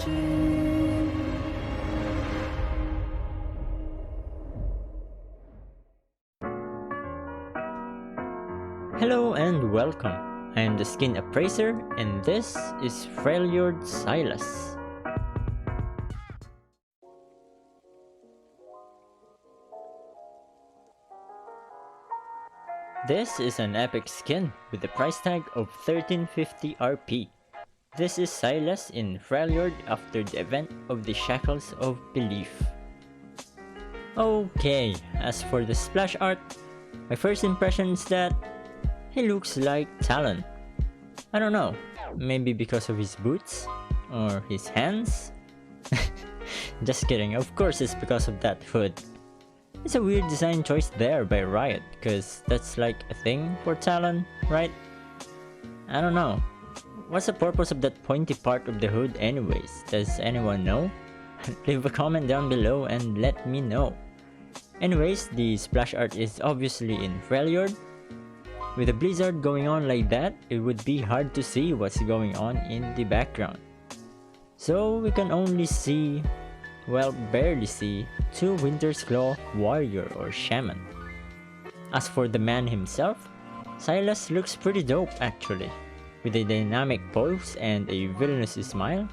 Hello and welcome. I am the Skin Appraiser and this is Freljord Sylas. This is an epic skin with a price tag of 1350 RP. This is Sylas in Freljord after the event of the Shackles of Belief. Okay, as for the splash art, my first impression is that he looks like Talon. I don't know, maybe because of his boots? Or his hands? Just kidding, of course it's because of that hood. It's a weird design choice there by Riot, cause that's like a thing for Talon, right? I don't know. What's the purpose of that pointy part of the hood anyways? Does anyone know? Leave a comment down below and let me know. Anyways, the splash art is obviously in Freljord. With a blizzard going on like that, it would be hard to see what's going on in the background. So we can only see, well, barely see, two Winter's Claw warrior or shaman. As for the man himself, Sylas looks pretty dope actually. With a dynamic pose and a villainous smile,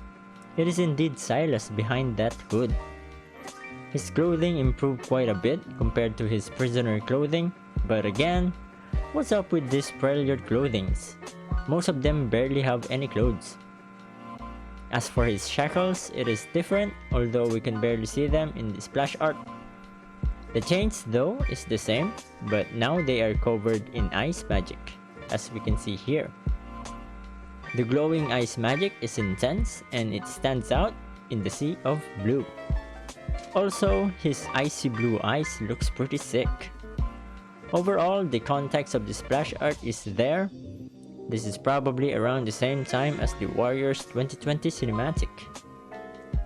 it is indeed Sylas behind that hood. His clothing improved quite a bit compared to his prisoner clothing, but again, what's up with these Freljord clothings? Most of them barely have any clothes. As for his shackles, it is different, although we can barely see them in the splash art. The chains though is the same, but now they are covered in ice magic, as we can see here. The glowing ice magic is intense and it stands out in the sea of blue. Also, his icy blue eyes looks pretty sick. Overall, the context of the splash art is there. This is probably around the same time as the Warriors 2020 cinematic.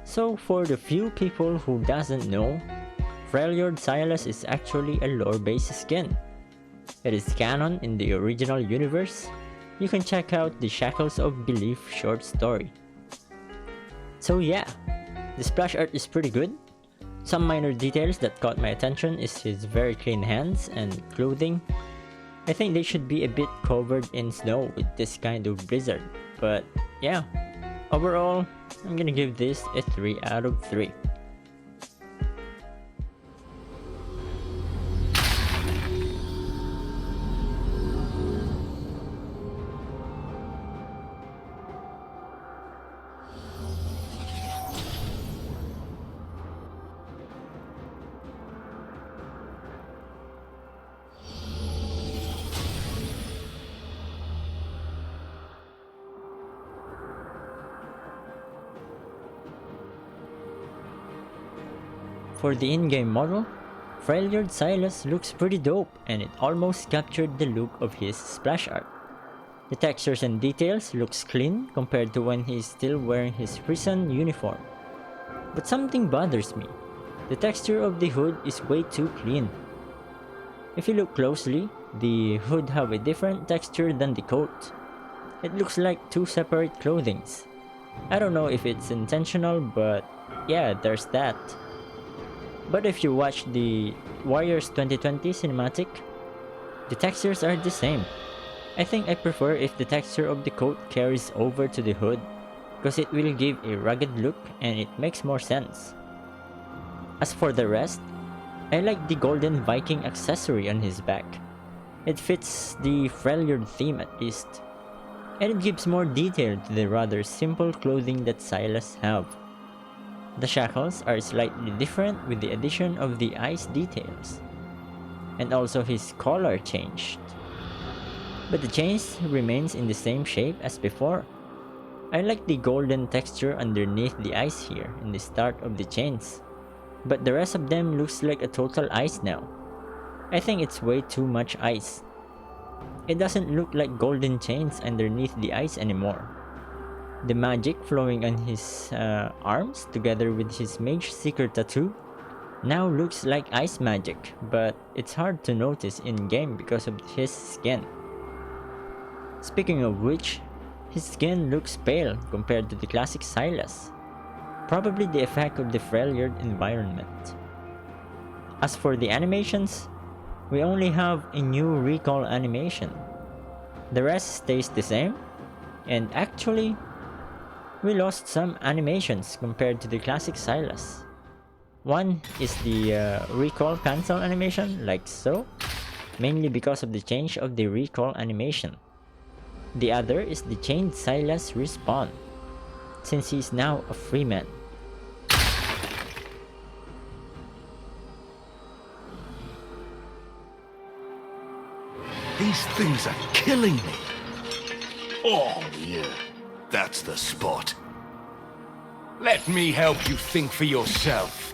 So for the few people who doesn't know, Freljord Sylas is actually a lore-based skin. It is canon in the original universe. You can check out the Shackles of Belief short story. So yeah, the splash art is pretty good. Some minor details that caught my attention is his very clean hands and clothing. I think they should be a bit covered in snow with this kind of blizzard, but yeah, overall, I'm gonna give this a 3 out of 3. For the in-game model, Freljord Sylas looks pretty dope and it almost captured the look of his splash art. The textures and details looks clean compared to when he is still wearing his prison uniform. But something bothers me. The texture of the hood is way too clean. If you look closely, the hood have a different texture than the coat. It looks like two separate clothings. I don't know if it's intentional, but yeah, there's that. But if you watch the Warriors 2020 cinematic, the textures are the same. I think I prefer if the texture of the coat carries over to the hood, because it will give a rugged look and it makes more sense. As for the rest, I like the golden Viking accessory on his back. It fits the Freljord theme at least, and it gives more detail to the rather simple clothing that Sylas have. The shackles are slightly different with the addition of the ice details, and also his collar changed. But the chains remains in the same shape as before. I like the golden texture underneath the ice here in the start of the chains, but the rest of them looks like a total ice now. I think it's way too much ice. It doesn't look like golden chains underneath the ice anymore. The magic flowing on his arms together with his mage seeker tattoo now looks like ice magic, but it's hard to notice in game because of his skin. Speaking of which, his skin looks pale compared to the classic Sylas. probably the effect of the Freljord environment. As for the animations, we only have a new recall animation. The rest stays the same, and actually, we lost some animations compared to the classic Sylas. One is the recall cancel animation, like so, mainly because of the change of the recall animation. The other is the chained Sylas respawn, since he is now a free man. These things are killing me. Oh, yeah. That's the spot. Let me help you think for yourself.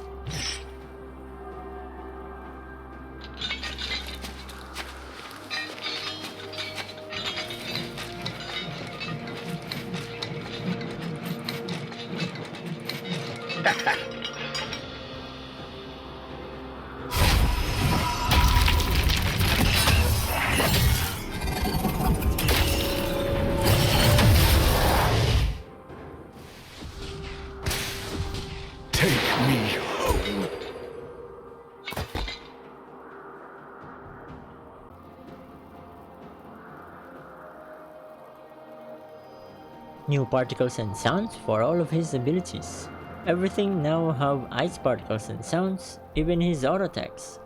New particles and sounds for all of his abilities. Everything now have ice particles and sounds, even his auto attacks.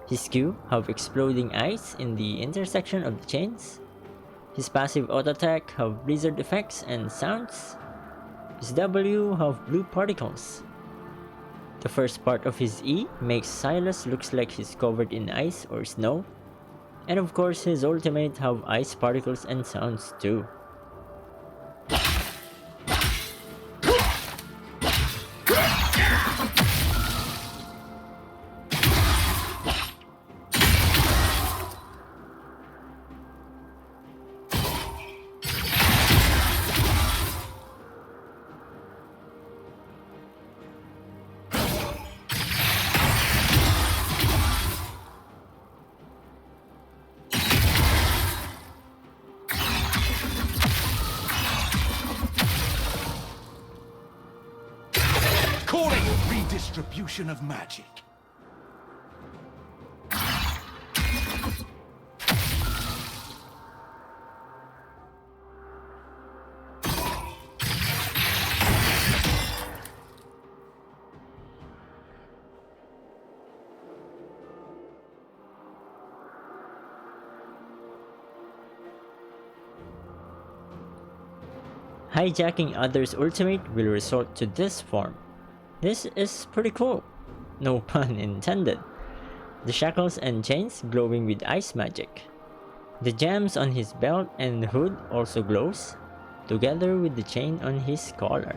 His Q have exploding ice in the intersection of the chains. His passive auto attack have blizzard effects and sounds. His W have blue particles. The first part of his E makes Sylas looks like he's covered in ice or snow. And of course his ultimate have ice particles and sounds too. Redistribution of magic. Hijacking others' ultimate will resort to this form. This is pretty cool. No pun intended. The shackles and chains glowing with ice magic. The gems on his belt and hood also glows, together with the chain on his collar.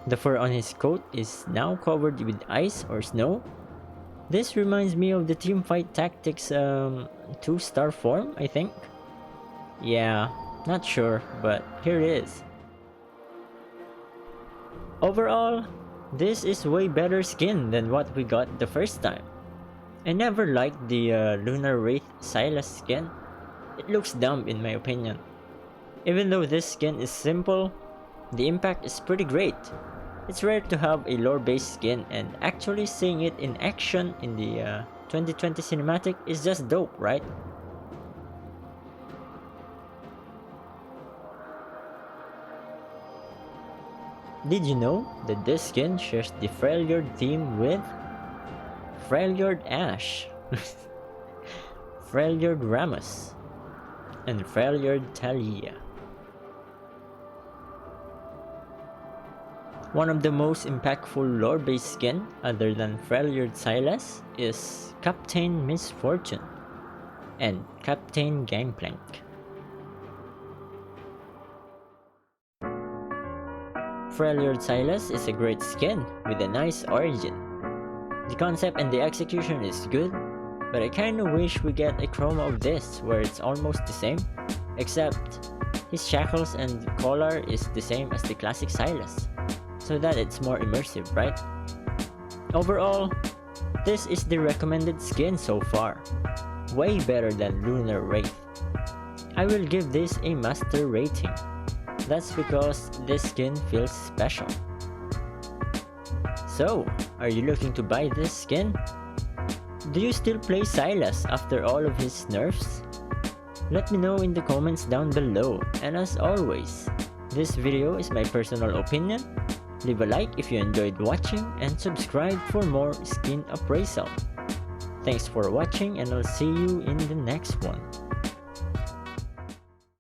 The fur on his coat is now covered with ice or snow. This reminds me of the Teamfight Tactics 2-star form, I think. Yeah, not sure, but here it is. Overall, this is way better skin than what we got the first time. I never liked the Lunar Wraith Sylas skin. It looks dumb in my opinion. Even though this skin is simple, the impact is pretty great. It's rare to have a lore-based skin, and actually seeing it in action in the 2020 cinematic is just dope, right? Did you know that this skin shares the Freljord theme with Freljord Ash, Freljord Ramos, and Freljord Talia? One of the most impactful lore-based skin, other than Freljord Sylas, is Captain Misfortune and Captain Gangplank. Freljord Sylas is a great skin with a nice origin. The concept and the execution is good, but I kinda wish we get a chroma of this where it's almost the same, except his shackles and collar is the same as the classic Sylas, so that it's more immersive, right? Overall, this is the recommended skin so far. Way better than Lunar Wraith. I will give this a master rating. That's because this skin feels special. So, are you looking to buy this skin? Do you still play Sylas after all of his nerfs? Let me know in the comments down below, and as always, this video is my personal opinion. Leave a like if you enjoyed watching and subscribe for more skin appraisal. Thanks for watching and I'll see you in the next one.